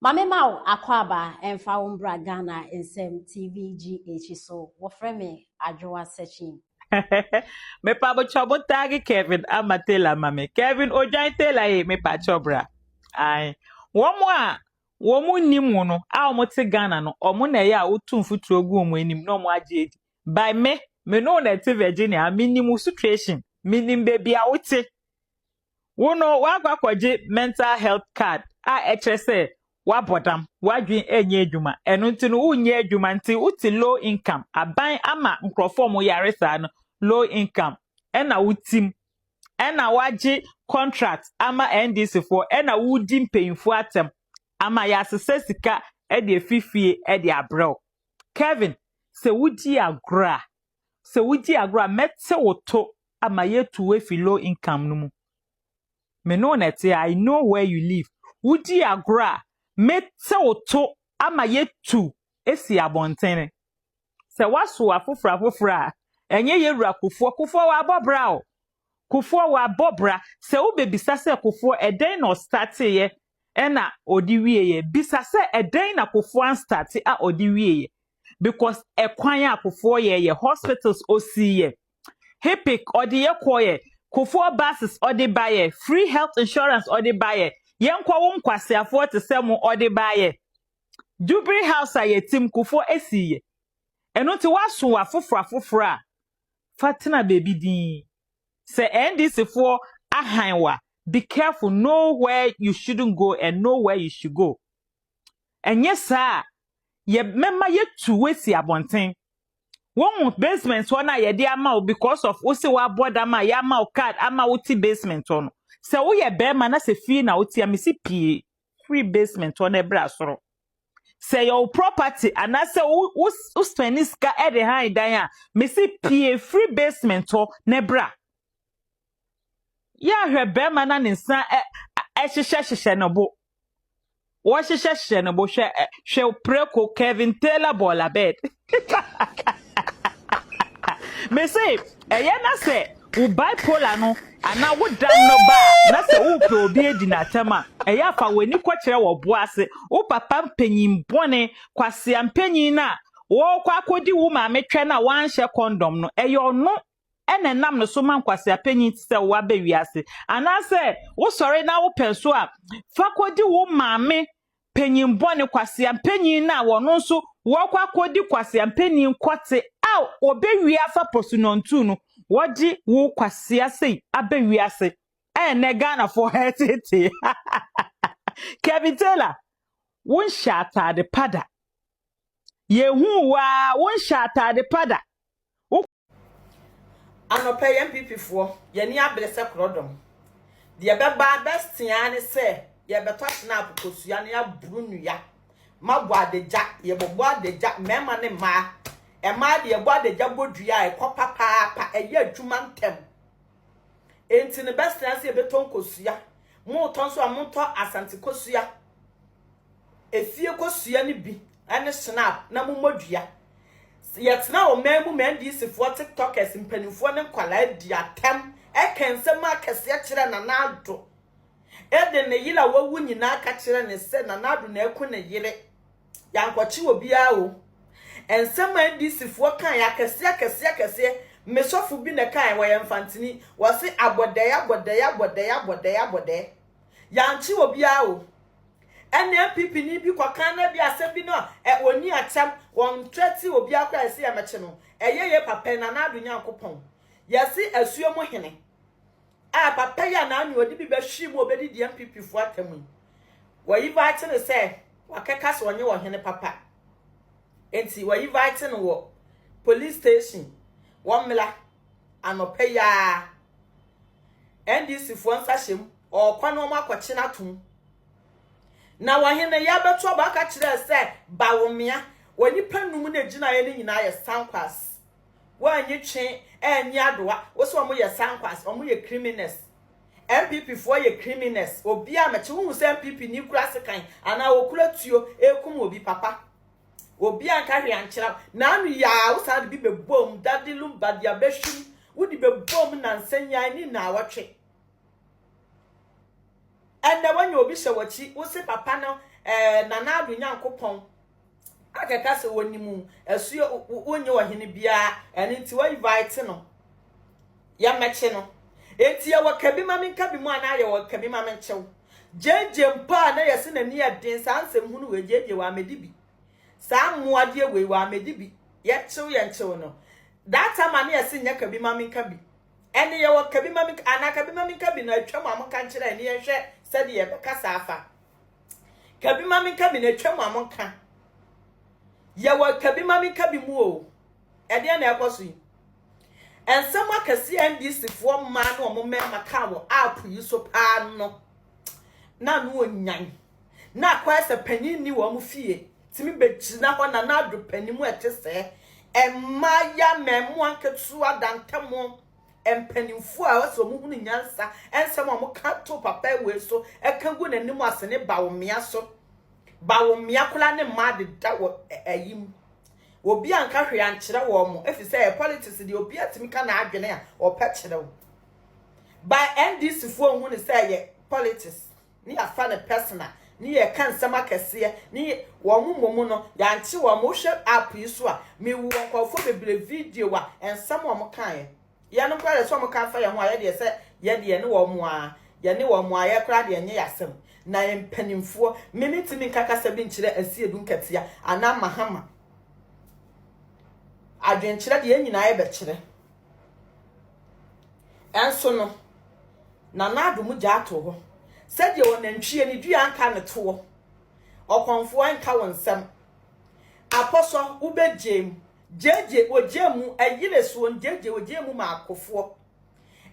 Mame Mau Akwaba and Faumbra Ghana in Sem TVGH so wofre me adwoa searching. Me pa bo chobo tagi Kevin amatela mame. Kevin ojan tela me pa chobra. Ai. Womu nimu no a omo te Ghana no omo na ya otu mfuturo gu omo enim no omo aje by me no na te Virginia minimu situation minim baby a wote wono wagwa kwaje mental health card a ekyerese wabodam wadwen enye adwuma eno nti no unye adwuma nti uti low income aban ama nkrofo mo yare saa no low income ena wutim ena waje contract ama NDC for ena wudi mpanyinfo atem ama ya asese sika e de fifie e de abrew Kevin se wudi agra mete woto ama yetu we fi low income no mu me no nete I know where you live wudi agra mete woto ama yetu esi abontene se waso afofra enye yewura kufo wa bobra o kufo wa bobra se wo bebisa se kufo eden no start ye ena odi wieye bisa se eden na kufo an start a odi wieye because ekwan akufo ye hospitals osiye Hipic odi ye koye kufo buses odi baye free health insurance odi baye yenkwa wo nkwase afo te se mu odi baye Jubilee House ayetim kufo esiye eno ti waso afofra fatina baby din se NDC for ahanwa be careful, know where you shouldn't go and know where you should go. And yes, sir, ye memma ye two ways ya bonten. One basement one ye de ama because of ose wa board ama ya ama card ama uti basement on. Se wo ye be man na se fee na uti amisi pie free basement on ebra soro. Se your property and I say wo spend iska e de han dan ya misi pie free basement on nebra. Ya hwebe mana ninsa hyehyehye no bo wo hyehyehye no bo hwe preko Kevin Taylor bola bed me say eye na say wo bipolar no ana wo dan no ba na say wo pe obi edi na tema eye afa weni kwakere wo bo ase wo papa mpanyin bone kwase ampanyin na wo kwa akodi wo ma metwe na wan hye condom no eye ono ene nam no so man kwase apanyin ti se wo abawiase ana se wo sori na wo penso a fakodi wo maame panyin bone kwase apanyin na wo no so wo kwakodi kwase apanyin kote a obewi afa posunontu no woji wo kwase ase abawiase ene Ghana for hetete Kevin Taylor won shata de pada yehu wa won shata de pada Anope MPP for yeni abrese krodom de beba bestia ne se ye beto snap kosua ne aburu ya mabo adeja ye bobo adeja mema ne ma e ma de ye bo adeja bodua e kopa pa eye adwuma ntem enti ne bestia se ye beton kosua mo ton so amonto asante kosua efie kosua ne bi ene snap na mo modua yet now memu NDC for TikTokers mpanimfo ne nkwala di atem ekensem akese kire na nado ede ne yila wawu nyina aka kire ne se na nado na eku ne yire yankwachi obi a o ensem NDC for kan ya kese mesofu bi ne kan wa yemfantini wose abodaya yanchi obi a o NPP ni bi kwakan na bi asem bi no oni atam won treti obi akwa ese ya meche no ye papa na na adunya nkopon yesi asuo mo hene papa ya na anu odi bi be hwi mu obedi di MPP fu atamu wa yi va ne se wakeka so onye wo hene papa enti wa yi va ne wo police station won mela anope ya NDC fu ansa hjem o kwano ma kwachi na tum na wahene ya beto ba ka kire se bawomia wani panum na gina ye ni nyina ye sankwas wanyi twe enyi adoa wo so mo ye sankwas omo ye criminals MPP for ye criminals obi a meche hu se MPP ni kura sekan ana okura tuo ekum obi papa obi an ka hwe ankyera na anu ya wo sa de bi bebom dadilum badia behwim wo di bebom na nsanya ni na awotwe ende wanyo obi hye wachi wo se papa no na na adu Nyankopon akeka se wonimu esuo wonye ohene bia ene nti wa invite no ya meche no enti ya wakabi mami nkabi mu ana ya wakabi mami nchew jeje mpa na yesi na ni adin sa ansem hunu we jeje wa medibi sa muade we wa medibi ya chew ya nchew no that time na yesi nya kabi mami nkabi ene ya wakabi mami ana kabi mami nkabi na atwa mu ka nkyere ne ye hwe sede ye beka safa kabi mami nkabi na atwa mu ka ya wakabi mami nkabi mu o ede na ekoso yi ensem akase NDC fo ma na omo mema ka wo app yi so pa no na no onyan na kwase panyin ni wo mu fie timi begina ho na na adu panimu etese emma ya memu anketu adantamo empanimfo a waso mu hunu nyansa ensem omo ka to papa we so ekangu nanim asene bawomia so bawomia kula ne ma de da wo ayim obi anka hwe ankyere wo mo efise e politics de obi atimi ka na adwene a opa kyere wo by NDC fo hu ne say ye politics ni afa ne personal ni ye kan sama kese ni wo momo no ya anche wo mo hwe app yi so a me wu nkofo bebre video a ensam wo mo kan ye ya no kware so mo kan fa ye ho a ye de say ye de ne wo mo a ye ne wo mo a ye kra de nye yasem na ye mpanimfo minitimi kakasa bi nkyere asiedu nkatia ana mahama adwenkyere de nyina ye bekere enso no na nadu mu jato ho sede wonantwie ni dua nka ne to okonfo anka wonsam aposo ubejem jeje ojemu ayile suo jeje ojemu ma akofo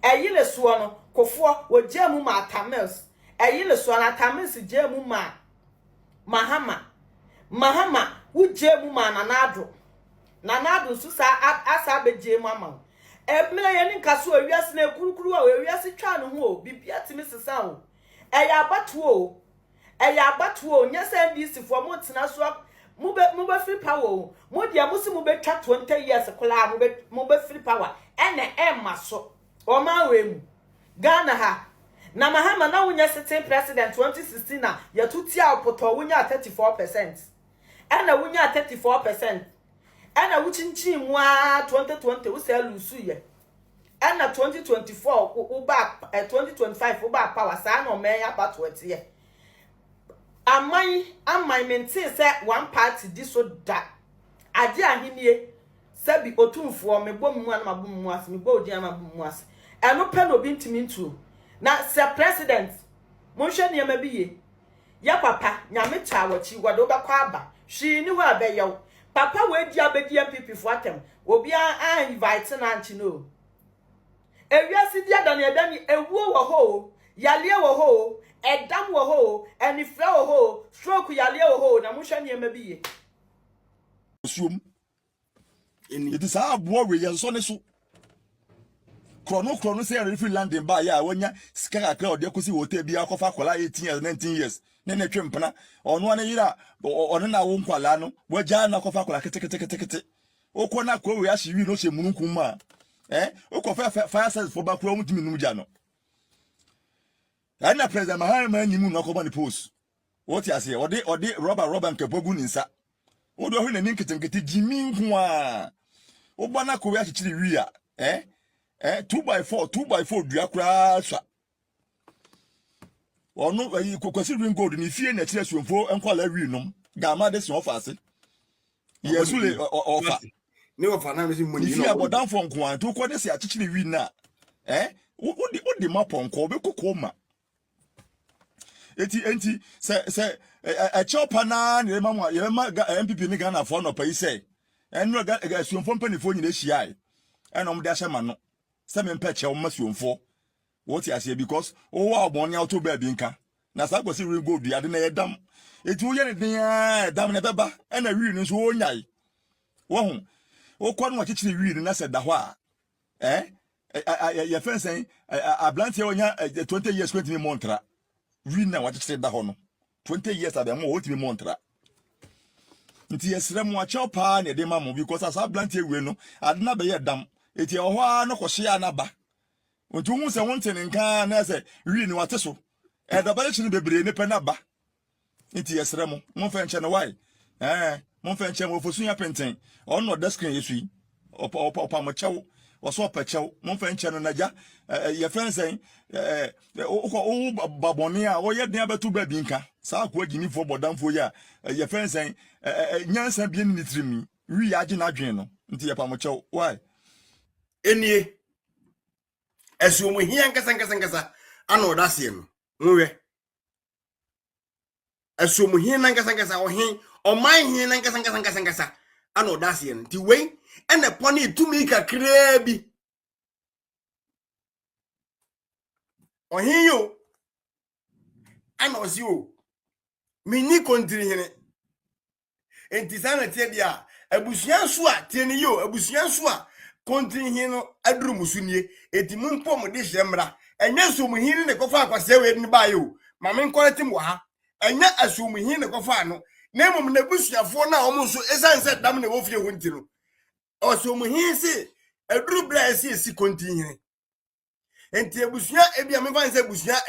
ayile suo no kofo ojemu ma tamils ayile suo na tamils jemu ma mahama ujemu ma nanado susa asa bejemu ama emle ye ni kaso awiase na kurukuru a awiase twa no ho bibia timi sesa ho eya abatuo nya se NDC fo mo tena so mo be free power mo dia mo si mo be twa 20 years kola mo be free power ene emma so o ma we mu Ghana ha na mahama na wonya sitting president 2016 na ya tutia opoto wonya 34% ena wonya 34% ena wuchinchi mwa 2020 wo se lusu ye ena 2024 uba 2025 uba power sa na o men ya ba 20 ye amai maintain say one party diso da ade ahenie sabi otumfo me bom mu na mabom mu ase me bo odi na mabom mu ase eno pe no bi ntimi ntu na se president monhwe ne ma biye ya papa nyame cha wachi wado ba kwa aba hwi ni ho abeyew papa we di abedi MPP fo atem obi a invite na anchi no ewiase di adane edani ewuo wo ho yale wo ho edam wo ho enifre wo ho stroke yale wo ho na monhwe ne ma biye suom eni it is abo we yen so ne so krono say refi landing ba ya wonya sika kakra ode kosi wote bia kofa kola 18 years 19 years ne twempena ono ane yira ono na wo nkwala no waja na kofa kola kete okona ko we ahyi no hye mununkum ma okofa fire service for bakura mutimi num ja no na president mahama nyimu no ko ba ni post what you say ode rubber nkapogu ninsa odo ho na ninketenkete jimi nhu a obana ko we ahyikyiri wi a 2x4 dua kura swa onu kwasi ring gold ni fie na kire suomfo enkwala wi nom gama de so ofase yesu le ofa ne ofa na me si monyi no fie abodan fo nko an to ko de se akikire wi na odi maponko be kokoma enti se a chopa na ne mama ye ma MPP ni Ghana fo no pa yi se enu ga suomfo mpanifo nyina hia enom de ahema no se me mpeche o masuomfo what you say because wa obon ya to ba bi nka na sa kwesi ring gold ya de na yedam eti wo ye ne den dam ne beba e na wi ni so onyai wo hu wo kwa no akikire wi ni na se da ho a ya fensen ablantie onya 20 years 20 montra wi na wa akikire da ho no 20 years abemo wo timi montra nti yesre mo acha pa ne de mamo because as ablantie we no ade na be ye dam eti ho a no kwhye anaba ontu hu se wonte ne nka na se wi ni wate so da bale chini bebre ne pe na ba Inti yesre mo fa nche no why mo fa nche mo fosu ya penten on no desk yesu yi opa mo chewo oso opa chewo mo fa nche no naja ye friend say o baboni a o ye den abetu ba bi nka sa akwa gini fo bodamfo ya ye friend say nyansa bi ni trimi wi age na dwen no inti ye pa mo chewo why enie esu mu hia nkasa ana odasie no nwe esu mu hia nkasa ohin oman hia nkasa ana odasie no ti wei ene poni tumi kakra bi ohin yo ana osi o mini kontri hene enti sana tie dia abusuan so a tie ne yo abusuan so a kontri hino aduru musunie enti mumpo mo de hyemra enya so mu hini ne kofa akwase we ne ba yo ma men kwaleti mo ha enya aso mu hini ne kofa no na mum na busuafo na omo so esanse dam ne wo fie ho ntino oso mu hini se aduru bra esi kontri hini enti abusua ebia me fanse abusua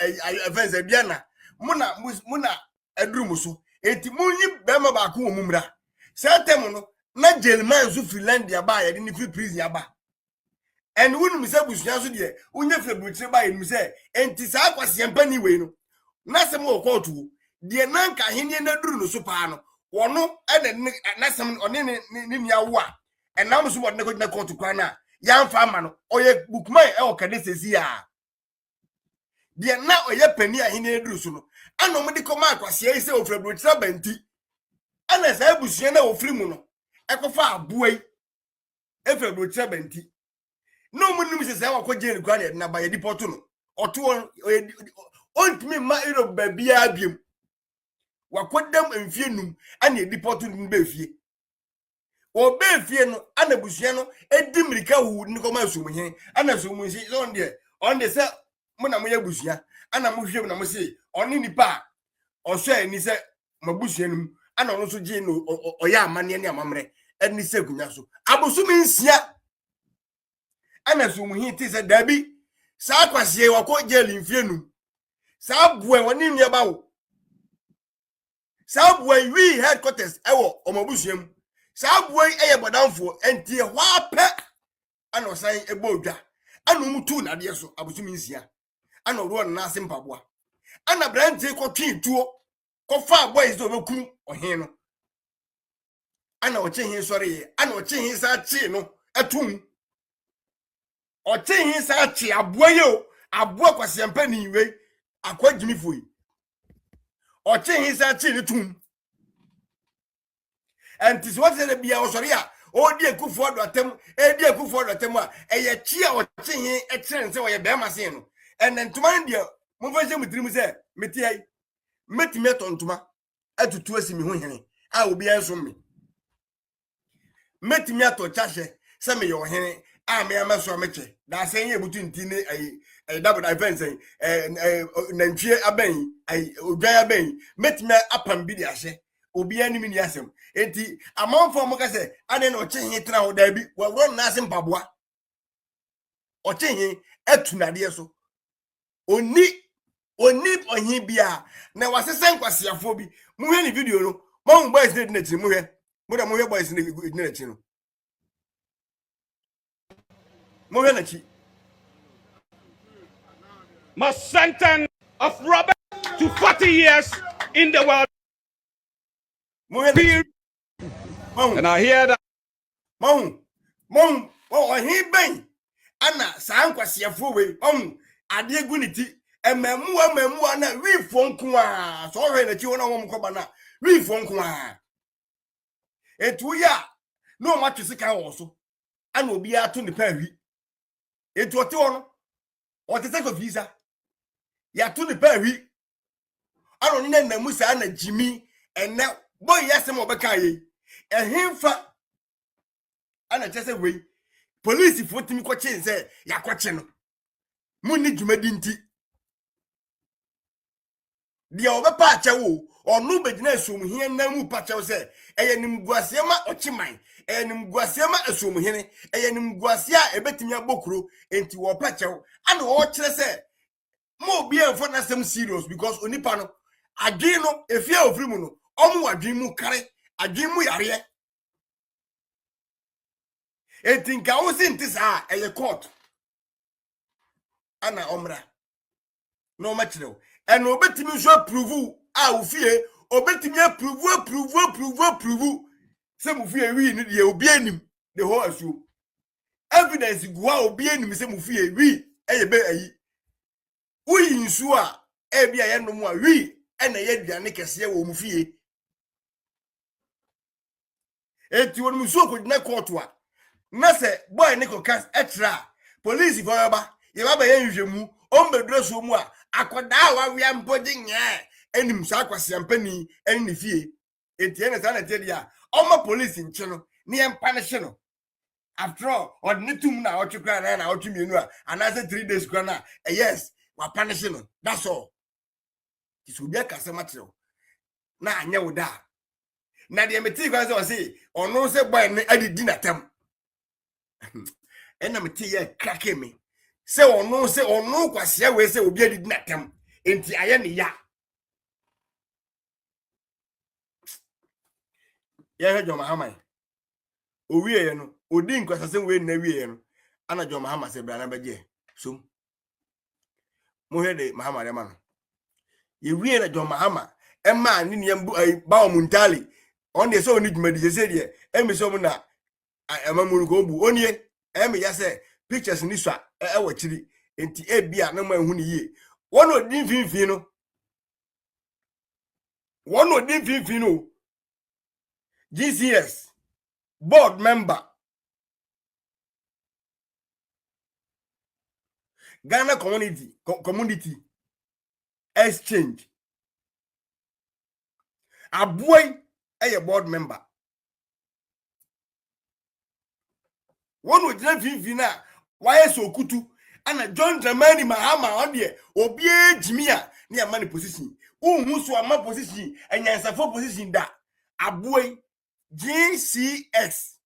fanse bia na muna aduru muso enti munyi bema ba ko mumra setem no na jelman zu Finlandia ba ye ni free prison ya ba en wonu mi se busua so de unye febutre ba ye mi se enti sa akwase empani we no na sem wo kotu de nanka hene na duru no so pa no wono na sem one ni nia wo a enam so wo na kotu kwa na ya mfa ama no oye bukman e o kade sesi a de na oye pani a hene duru so no anom de koma akwase ye se ofrebutre ba nti ana sa busua na ofri mu no ekofa abuai efebro trabenti no munum se sa wakọ jeri kwa na ba yedi poto no oto ontimi ma iro babia abiem wakodam emfie num ana yedi poto num ba fie o ba fie no ana busua no edi mirika hu ni koma asumuhe ana asumuhi on de se muna mo yabusua ana mo hwem na mo se oni nipa oso ani se mabusua num ana ono so je no oya amane ne amamre eni segunya so abosumi nsia ana so muhi ti se dabi sa kwase wako jeli mfienu sa buwe woni nua bawo sa buwe wi headquarters ewo omabusuam sa buwe eye bodamfo enti hwa pe ana osan ebodwa ana mutu na de so abosumi nsia ana ro na ase mpaboa ana brande ko twituo ko fa boys do beku ohin no ana oche hin sori ana oche hin sa chi no atum oche hin sa chi aboye o abo kwase mpani we akwadwimi foi oche hin sa chi ni tum antis what say bia osori a o di ekufo do atem e di ekufo do atem a eye chi a oche hin e kire nse wo ye be mase no enentuma dia mo fa se mutrim se meti ai metime tontuma atutu asimi ho hene a obi anso me metimi ato chashe se me yo hene a me amaso meche da sen ye butu ntini ai double defense na ntwie aban ai odwan aban metimi apam bi di ahye obi animi ni asem enti amanfo mo ka se ane na oche hin tra ho da bi wawro na asem paboa oche hin atunade so oni ohin bia na wasesen kwasiafo bi mu hwe ni video no mo boys ne dinati mu hwe mo hwe boys ne dinati no mo hwe na chi must sentence of Robert to 40 years in the world. And I hear that Mom, ohin ben ana san kwasiafo we ade guniti ememu na wi fonku a so hwe na chi wona wo mkoba na wi fonku a etu ya no ma twisi wo so ana obi ato ne pa wi etu ote wono otete ko visa ya to ne pa wi ana oni na musa na jimi ene boy yasem obeka ye ehimfa ana chese we police fotimi ko chense yakoche no munni dwumadi nti dia obepa achewo onu begina asomhene namu pachewo se eyenim guasema ochiman eyenim guasema asomhene eyenim guasia ebetimi abokuro enti wo pachewo ana wo kire se mo bi enfo na sem serious because onipa no adwin no efia ofri mu no omu adwin mu kare adwin mu yare etinka wo sinti saa eye court ana omra no ma kirew eno obetimi so approve a ofie obetimi approve se mu fie wi ni de obi anim the whole asu evidence gua obi anim se mu fie wi eye be ayi uyi nsu a ebi aye no mu a wi ena ye duane kese wo mu fie eti won mu so ko na court wa na se boy ne ko kas extra police for ba ye ba ye nhwemu on bedro so mu a akoda wa wi ambodi nya enim sa akwase ampani eni ne fie eti ene sa na tedia oma police nche no ne empanish no after all on ne tum na otwekra na otwemienu a anase 3 days kra na yes wa punish no that's all ti obi akase matero na anya woda na de meti kwa se ono se boy ne adidi na tem ena meti ye krake me se ono kwase we se obi adidi na tem enti aye ne ya ye John Mahama owie ye no odi nkwasase we na wie ye no ana John Mahama se bra na beje so mo he de Mahama de ma no ye wie na John Mahama emma ni ne ba omuntali on de so ni dwumadi se de emi so mo na emamuru ko bu onie emi ya se pictures ni so e wachiri enti ebia na ma hu ni ye won odi finfin no GCS board member Ghana community exchange aboy a board member one with na why so kutu ana John Dramani Mahama on there obie jimia ne amani position unhu so ama position enyansafo position da aboy GCS